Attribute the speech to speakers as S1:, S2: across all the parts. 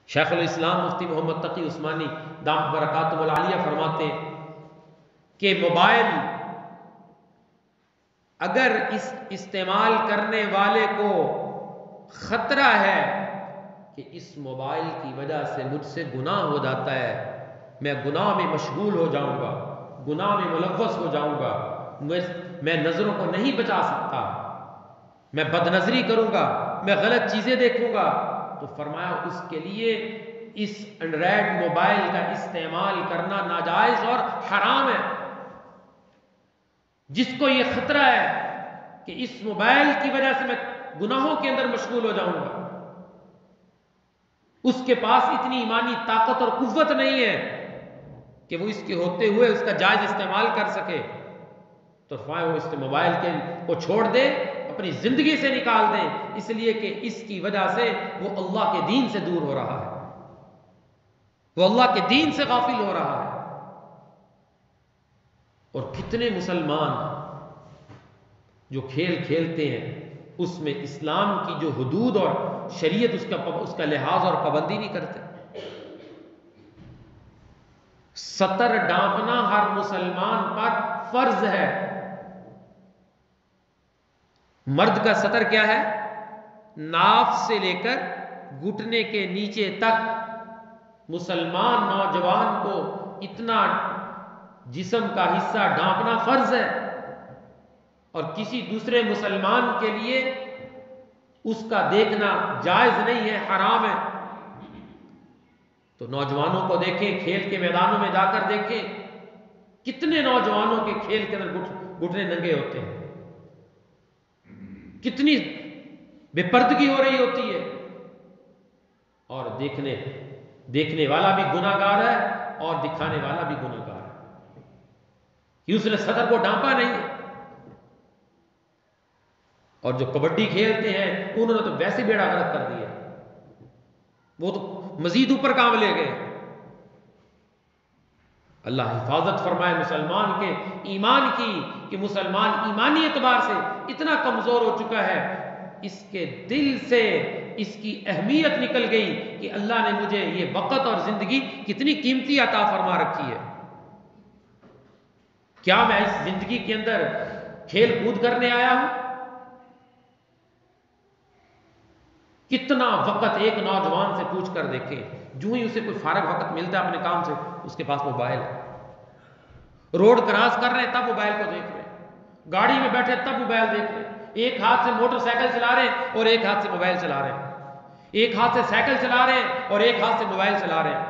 S1: شیخ الاسلام مفتی محمد تقی عثمانی دامت برکاتہ العالیہ فرماتے ہیں کہ موبائل اگر اس استعمال کرنے والے کو خطرہ ہے کہ اس موبائل کی وجہ سے مجھ سے گناہ ہو جاتا ہے، میں گناہ میں مشغول ہو جاؤں گا، گناہ میں ملوث ہو جاؤں گا، میں نظروں کو نہیں بچا سکتا، میں بد نظری کروں گا، میں غلط چیزیں دیکھوں گا، تو فرمایا اس کے لیے اس اینڈرائڈ موبائل کا استعمال کرنا ناجائز اور حرام ہے۔ جس کو یہ خطرہ ہے کہ اس موبائل کی وجہ سے میں گناہوں کے اندر مشغول ہو جاؤں گا، اس کے پاس اتنی ایمانی طاقت اور قوت نہیں ہے کہ وہ اس کے ہوتے ہوئے اس کا جائز استعمال کر سکے، تو فرمایا وہ اس موبائل کو چھوڑ دے، اپنی زندگی سے نکال دیں، اس لیے کہ اس کی وجہ سے وہ اللہ کے دین سے دور ہو رہا ہے، وہ اللہ کے دین سے غافل ہو رہا ہے۔ اور کتنے مسلمان جو کھیل کھیلتے ہیں اس میں اسلام کی جو حدود اور شریعت اس کا لحاظ اور پابندی نہیں کرتے۔ سطر ڈانپنا ہر مسلمان پر فرض ہے۔ مرد کا سطر کیا ہے؟ ناف سے لے کر گھٹنے کے نیچے تک مسلمان نوجوان کو اتنا جسم کا حصہ ڈھانپنا فرض ہے، اور کسی دوسرے مسلمان کے لیے اس کا دیکھنا جائز نہیں ہے، حرام ہے۔ تو نوجوانوں کو دیکھیں، کھیل کے میدانوں میں جا کر دیکھیں، کتنے نوجوانوں کے کھیل کے اندر گھٹنے ننگے ہوتے ہیں، کتنی بے پردگی ہو رہی ہوتی ہے، اور دیکھنے والا بھی گناہ گار ہے اور دکھانے والا بھی گناہ گار ہے کہ اس نے صدر کو ڈھانپا نہیں ہے۔ اور جو کبڈی کھیلتے ہیں انہوں نے تو ویسے بیڑا غرق کر دیا، وہ تو مزید اوپر کام لے گئے۔ اللہ حفاظت فرمائے مسلمان کے ایمان کی، کہ مسلمان ایمانی اعتبار سے اتنا کمزور ہو چکا ہے، اس کے دل سے اس کی اہمیت نکل گئی کہ اللہ نے مجھے یہ وقت اور زندگی کتنی قیمتی عطا فرما رکھی ہے، کیا میں اس زندگی کے اندر کھیل کود کرنے آیا ہوں؟ کتنا وقت ایک نوجوان سے پوچھ کر دیکھیں، جو ہی اسے کوئی فارغ وقت ملتا ہے اپنے کام سے اس کے پاس موبائل ہے، روڈ کراس کر رہے ہیں تب موبائل کو دیکھ رہے ہیں، گاڑی میں بیٹھے تب موبائل دیکھ رہے ہیں، ایک ہاتھ سے موٹر سائیکل چلا رہے ہیں اور ایک ہاتھ سے موبائل چلا رہے ہیں، ایک ہاتھ سے سائیکل چلا رہے ہیں اور ایک ہاتھ سے موبائل چلا رہے ہیں،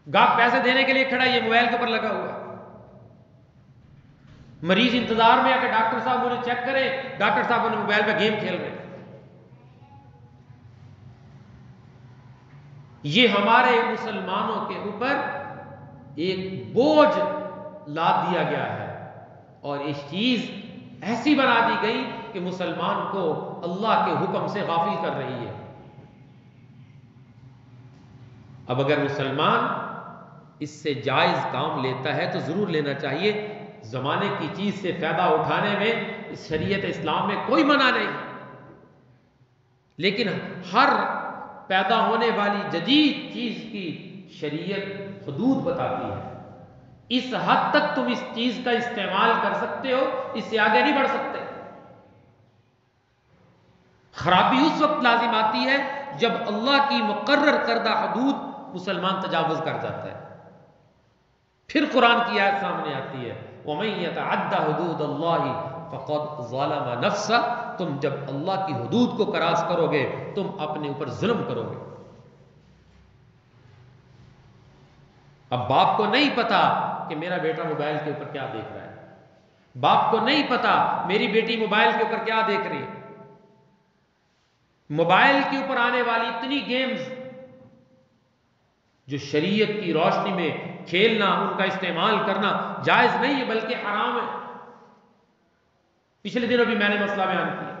S1: گاہک پیسے دینے کے لیے کھڑا ہے، یہ موبائل کے اوپر لگا ہوا ہے، مریض انتظار میں آ کے ڈاکٹر صاحب انہیں چیک کریں، ڈاکٹر صاحب انہیں موبائل پہ گیم کھیل رہے ہیں۔ یہ ہمارے مسلمانوں کے اوپر ایک بوجھ لاد دیا گیا ہے، اور اس چیز ایسی بنا دی گئی کہ مسلمان کو اللہ کے حکم سے غافل کر رہی ہے۔ اب اگر مسلمان اس سے جائز کام لیتا ہے تو ضرور لینا چاہیے، زمانے کی چیز سے فائدہ اٹھانے میں اس شریعت اسلام میں کوئی منع نہیں، لیکن ہر پیدا ہونے والی جدید چیز کی شریعت حدود بتاتی ہے، اس حد تک تم اس چیز کا استعمال کر سکتے ہو، اس سے آگے نہیں بڑھ سکتے۔ خرابی اس وقت لازم آتی ہے جب اللہ کی مقرر کردہ حدود مسلمان تجاوز کر جاتا ہے، پھر قرآن کی آیت سامنے آتی ہے، وَمَن يَتَعَدَّ حُدُودَ اللَّهِ فَقَدْ ظَلَمَ نَفْسَهُ، تم جب اللہ کی حدود کو کراس کرو گے تم اپنے اوپر ظلم کرو گے۔ اب باپ کو نہیں پتا کہ میرا بیٹا موبائل کے اوپر کیا دیکھ رہا ہے، باپ کو نہیں پتا میری بیٹی موبائل کے اوپر کیا دیکھ رہی ہے، موبائل کے اوپر آنے والی اتنی گیمز جو شریعت کی روشنی میں کھیلنا، ان کا استعمال کرنا جائز نہیں ہے بلکہ حرام ہے۔ پچھلے دنوں بھی میں نے مسئلہ بیان کیا،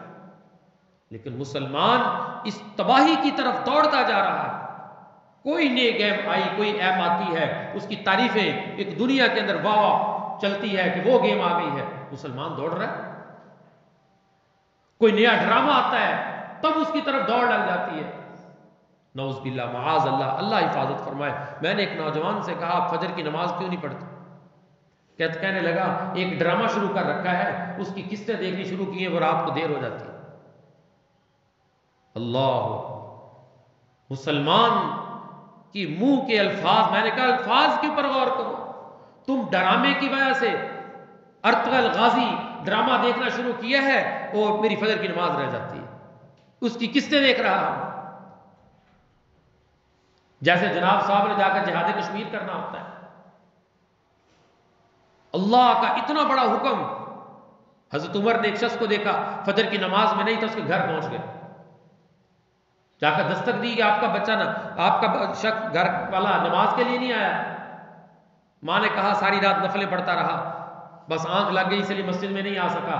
S1: لیکن مسلمان اس تباہی کی طرف دوڑتا جا رہا ہے۔ کوئی نئی گیم آئی، کوئی ایپ آتی ہے، اس کی تعریفیں ایک دنیا کے اندر واہ واہ چلتی ہے کہ وہ گیم آ گئی ہے، مسلمان دوڑ رہا ہے۔ کوئی نیا ڈرامہ آتا ہے تب اس کی طرف دوڑ لگ جاتی ہے۔ نعوذ باللہ، معاذ اللہ، اللہ حفاظت فرمائے۔ میں نے ایک نوجوان سے کہا آپ فجر کی نماز کیوں نہیں پڑھتے؟ کہنے لگا ایک ڈرامہ شروع کر رکھا ہے، اس کی قسطیں دیکھنی شروع کی ہیں، وہ رات کو دیر ہو جاتی ہے۔ اللہ، مسلمان کی منہ کے الفاظ، میں نے کہا الفاظ کے اوپر غور کرو۔ تم ڈرامے کی وجہ سے ارطغرل غازی ڈرامہ دیکھنا شروع کیا ہے اور میری فجر کی نماز رہ جاتی ہے، اس کی قسطیں دیکھ رہا ہوں۔ جیسے جناب صاحب نے جا کر جہاد کشمیر کرنا ہوتا ہے، اللہ کا اتنا بڑا حکم۔ حضرت عمر نے ایک شخص کو دیکھا فجر کی نماز میں نہیں تھا، اس کے گھر پہنچ گئے، جا کر دستک دی کہ آپ کا بچہ نہ، آپ کا شخص گھر والا نماز کے لیے نہیں آیا۔ ماں نے کہا ساری رات نفلیں پڑھتا رہا، بس آنکھ لگ گئی اس لیے مسجد میں نہیں آ سکا۔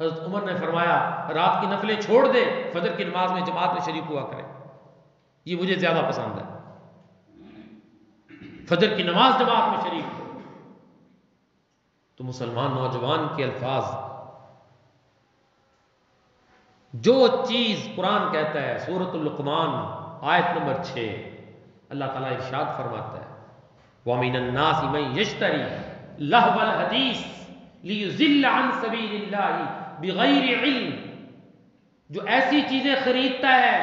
S1: حضرت عمر نے فرمایا رات کی نفلیں چھوڑ دے، فجر کی نماز میں جماعت میں شریک ہوا کرے، یہ مجھے زیادہ پسند ہے۔ فجر کی نماز جماعت میں شریک ہو۔ تو مسلمان نوجوان کے الفاظ، جو چیز قرآن کہتا ہے، سورۃ اللقمان آیت نمبر 6، اللہ تعالیٰ ارشاد فرماتا ہے وَمِنَ النَّاسِ مَن يَشْتَرِي لَهْوَ الْحَدِيثِ لِيُضِلَّ عَن سَبِيلِ اللَّهِ بِغَيْرِ علم، جو ایسی چیزیں خریدتا ہے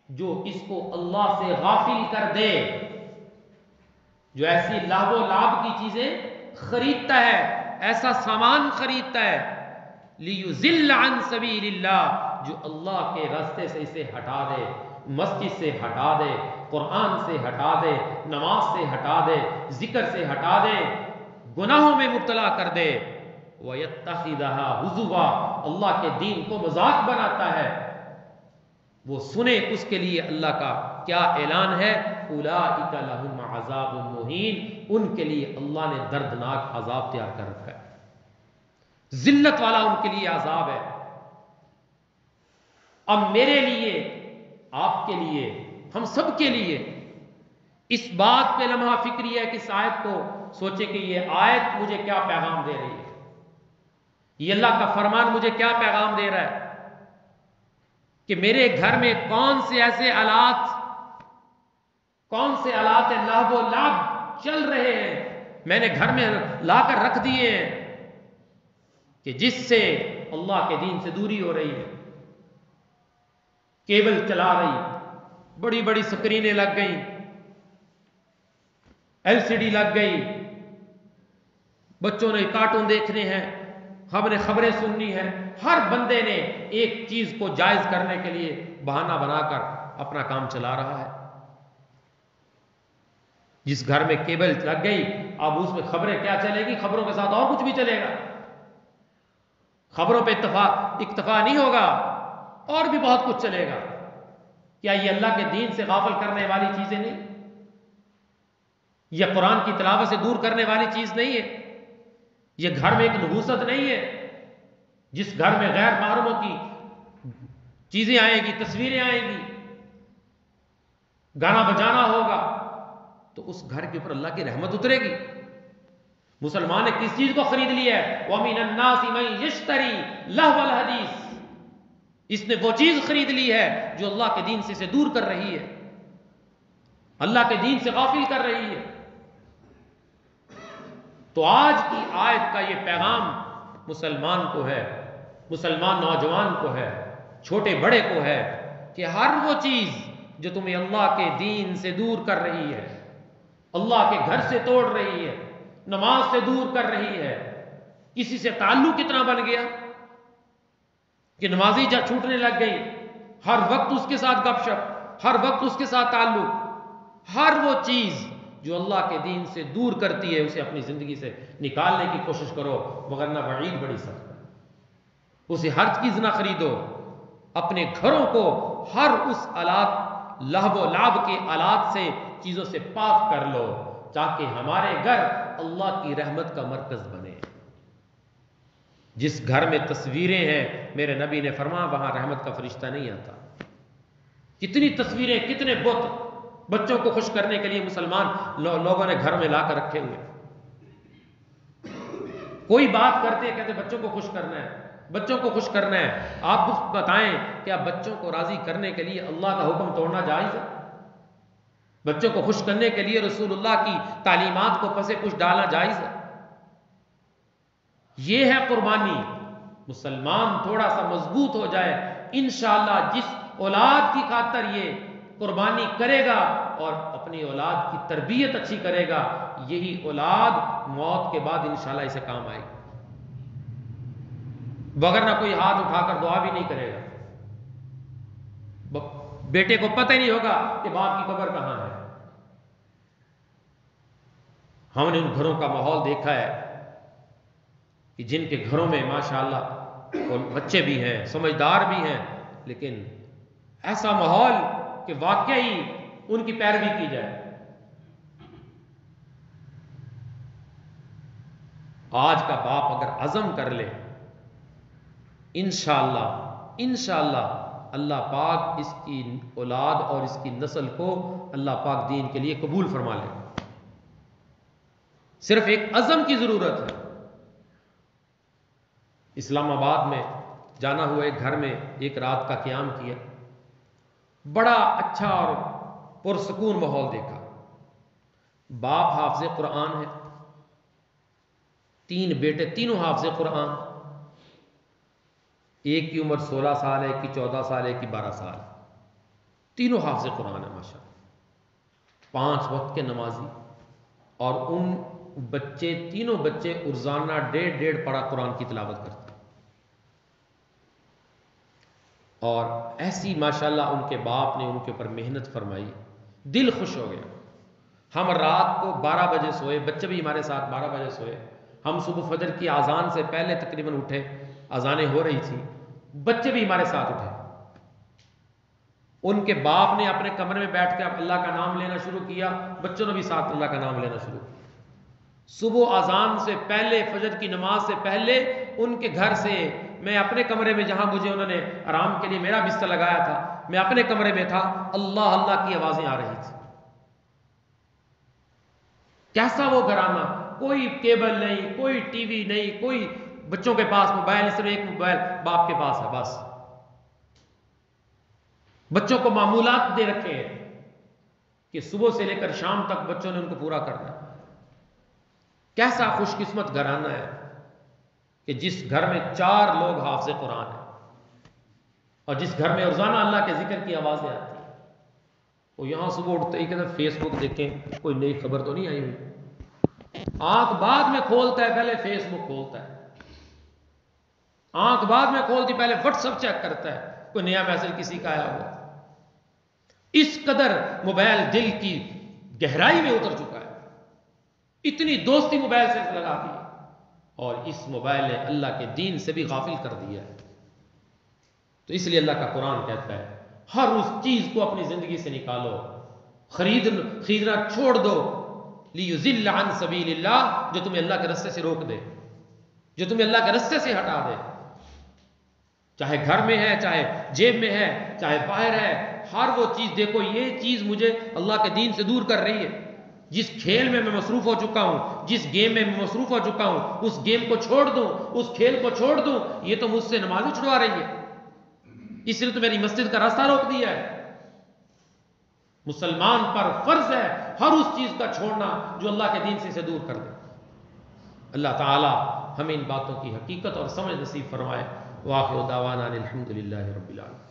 S1: جو اس کو اللہ سے غافل کر دے، جو ایسی لہو و لعب کی چیزیں خریدتا ہے، ایسا سامان خریدتا ہے، لیُضِلَّ عَن سَبِیلِ اللَّہ، جو اللہ کے راستے سے اسے ہٹا دے، مسجد سے ہٹا دے، قرآن سے ہٹا دے، نماز سے ہٹا دے، ذکر سے ہٹا دے، گناہوں میں مبتلا کر دے، وَيَتَّخِذَهَا هُزُوًا، اللہ کے دین کو مذاق بناتا ہے۔ وہ سنے اس کے لیے اللہ کا کیا اعلان ہے، اولئک لہم عذاب مہین، ان کے لیے اللہ نے دردناک عذاب تیار کر رکھا ہے، ذلت والا ان کے لیے عذاب ہے۔ اب میرے لیے، آپ کے لیے، ہم سب کے لیے اس بات پہ لمحہ فکری ہے کہ اس آیت کو سوچے کہ یہ آیت مجھے کیا پیغام دے رہی ہے، یہ اللہ کا فرمان مجھے کیا پیغام دے رہا ہے، کہ میرے گھر میں کون سے ایسے آلات لہو و لعب چل رہے ہیں، میں نے گھر میں لا کر رکھ دیے ہیں، کہ جس سے اللہ کے دین سے دوری ہو رہی ہے۔ کیبل چلا رہی، بڑی بڑی سکرینیں لگ گئیں، LCD لگ گئی، بچوں نے کارٹون دیکھنے ہیں، ہم نے خبریں سننی ہیں، ہر بندے نے ایک چیز کو جائز کرنے کے لیے بہانہ بنا کر اپنا کام چلا رہا ہے۔ جس گھر میں کیبل لگ گئی، اب اس میں خبریں کیا چلے گی، خبروں کے ساتھ اور کچھ بھی چلے گا، خبروں پہ اکتفا نہیں ہوگا، اور بھی بہت کچھ چلے گا۔ کیا یہ اللہ کے دین سے غافل کرنے والی چیزیں نہیں؟ یہ قرآن کی تلاوت سے دور کرنے والی چیز نہیں ہے؟ یہ گھر میں ایک نحوست نہیں ہے؟ جس گھر میں غیر محرموں کی چیزیں آئیں گی، تصویریں آئیں گی، گانا بجانا ہوگا، تو اس گھر کے اوپر اللہ کی رحمت اترے گی۔ مسلمان نے کس چیز کو خرید لیا ہے؟ وَمِنَ النَّاسِ مَن يَشْتَرِي لَهْوَ الْحَدِيثِ، اس نے وہ چیز خرید لی ہے جو اللہ کے دین سے اسے دور کر رہی ہے، اللہ کے دین سے غافل کر رہی ہے۔ تو آج کی آیت کا یہ پیغام مسلمان کو ہے، مسلمان نوجوان کو ہے، چھوٹے بڑے کو ہے، کہ ہر وہ چیز جو تمہیں اللہ کے دین سے دور کر رہی ہے، اللہ کے گھر سے توڑ رہی ہے، نماز سے دور کر رہی ہے، کسی سے تعلق کتنا بن گیا کہ نمازی جا چھوٹنے لگ گئی، ہر وقت اس کے ساتھ گپ شپ، ہر وقت اس کے ساتھ تعلق، ہر وہ چیز جو اللہ کے دین سے دور کرتی ہے اسے اپنی زندگی سے نکالنے کی کوشش کرو، وگرنہ وعید بڑی سخت ہے۔ اسے ہر چیز نہ خریدو، اپنے گھروں کو ہر اس آلات، لہو و لعب کے آلات سے، چیزوں سے پاک کر لو، تاکہ ہمارے گھر اللہ کی رحمت کا مرکز بنے۔ جس گھر میں تصویریں ہیں، میرے نبی نے فرمایا وہاں رحمت کا فرشتہ نہیں آتا۔ کتنی تصویریں، کتنے بت بچوں کو خوش کرنے کے لیے مسلمان لوگوں نے گھر میں لا کر رکھے ہوئے۔ کوئی بات کرتے ہیں کہتے بچوں کو خوش کرنا ہے، بچوں کو خوش کرنا ہے، آپ بتائیں کیا بچوں کو راضی کرنے کے لیے اللہ کا حکم توڑنا جائز ہے؟ بچوں کو خوش کرنے کے لیے رسول اللہ کی تعلیمات کو پس پش ڈالنا جائز ہے؟ یہ ہے قربانی۔ مسلمان تھوڑا سا مضبوط ہو جائے، انشاءاللہ جس اولاد کی خاطر یہ قربانی کرے گا اور اپنی اولاد کی تربیت اچھی کرے گا، یہی اولاد موت کے بعد انشاءاللہ اسے کام آئے گی، بغیر نہ کوئی ہاتھ اٹھا کر دعا بھی نہیں کرے گا۔ بیٹے کو پتہ ہی نہیں ہوگا کہ باپ کی قبر کہاں ہے۔ ہم نے ان گھروں کا ماحول دیکھا ہے کہ جن کے گھروں میں ماشاءاللہ بچے بھی ہیں، سمجھدار بھی ہیں، لیکن ایسا ماحول کہ واقعی ان کی پیروی کی جائے۔ آج کا باپ اگر عزم کر لے، انشاءاللہ اللہ پاک اس کی اولاد اور اس کی نسل کو اللہ پاک دین کے لیے قبول فرما لے۔ صرف ایک عزم کی ضرورت ہے۔ اسلام آباد میں جانا ہوا ایک گھر میں ایک رات کا قیام کیا، بڑا اچھا اور پرسکون ماحول دیکھا۔ باپ حافظ قرآن ہے، 3 بیٹے، تینوں حافظ قرآن، ایک کی عمر 16 سال ہے، ایک کی 14 سال ہے، ایک کی 12 سال، تینوں حافظ قرآن ہے ماشاءاللہ، 5 وقت کے نمازی، اور ان تینوں بچے روزانہ 1.5 پارہ قرآن کی تلاوت کرتے، اور ایسی ماشاءاللہ ان کے باپ نے ان کے اوپر محنت فرمائی، دل خوش ہو گیا۔ ہم رات کو 12 بجے سوئے، بچے بھی ہمارے ساتھ 12 بجے سوئے، ہم صبح فجر کی اذان سے پہلے تقریباً اٹھے، اذانیں ہو رہی تھی، بچے بھی ہمارے ساتھ اٹھے۔ ان کے باپ نے اپنے کمرے میں بیٹھ کے اللہ کا نام لینا شروع کیا، بچوں نے بھی ساتھ اللہ کا نام لینا شروع کیا۔ صبح اذان سے پہلے، فجر کی نماز سے پہلے ان کے گھر سے میں اپنے کمرے میں، جہاں مجھے انہوں نے آرام کے لیے میرا بستر لگایا تھا، میں اپنے کمرے میں تھا، اللہ اللہ کی آوازیں آ رہی تھی۔ کیسا وہ گھرانہ، کوئی کیبل نہیں، کوئی ٹی وی نہیں، کوئی بچوں کے پاس موبائل، صرف ایک موبائل باپ کے پاس ہے بس۔ بچوں کو معمولات دے رکھے ہیں کہ صبح سے لے کر شام تک بچوں نے ان کو پورا کرنا ہے۔ کیسا خوش قسمت گھرانہ ہے کہ جس گھر میں 4 لوگ حافظ قرآن ہیں، اور جس گھر میں روزانہ اللہ کے ذکر کی آوازیں آتی ہیں۔ وہ یہاں صبح اٹھتے ہی کہتے ہیں فیس بک دیکھیں، کوئی نئی خبر تو نہیں آئی ہوئی۔ آنکھ بعد میں کھولتا ہے، پہلے فیس بک کھولتا ہے، آنکھ بعد میں کھولتی پہلے واٹس ایپ چیک کرتا ہے، کوئی نیا میسج کسی کا آیا ہوا۔ اس قدر موبائل دل کی گہرائی میں اتر چکا ہے، اتنی دوستی موبائل سے لگا دی، اور اس موبائل نے اللہ کے دین سے بھی غافل کر دیا ہے۔ تو اس لیے اللہ کا قرآن کہتا ہے ہر اس چیز کو اپنی زندگی سے نکالو، خریدنا چھوڑ دو، لیضل عن سبیل اللہ، جو تمہیں اللہ کے رستے سے روک دے، جو تمہیں اللہ کے رستے سے ہٹا دے، چاہے گھر میں ہے، چاہے جیب میں ہے، چاہے باہر ہے، ہر وہ چیز دیکھو یہ چیز مجھے اللہ کے دین سے دور کر رہی ہے۔ جس کھیل میں میں مصروف ہو چکا ہوں، جس گیم میں میں مصروف ہو چکا ہوں، اس گیم کو چھوڑ دوں، اس کھیل کو چھوڑ دوں، یہ تو مجھ سے نمازیں چھڑوا رہی ہے، اس لیے تو میری مسجد کا راستہ روک دیا ہے۔ مسلمان پر فرض ہے ہر اس چیز کا چھوڑنا جو اللہ کے دین سے اسے دور کر دے۔ اللہ تعالی ہمیں ان باتوں کی حقیقت اور سمجھ نصیب فرمائے۔ وآخر دعوانا الحمد للہ رب العالمین۔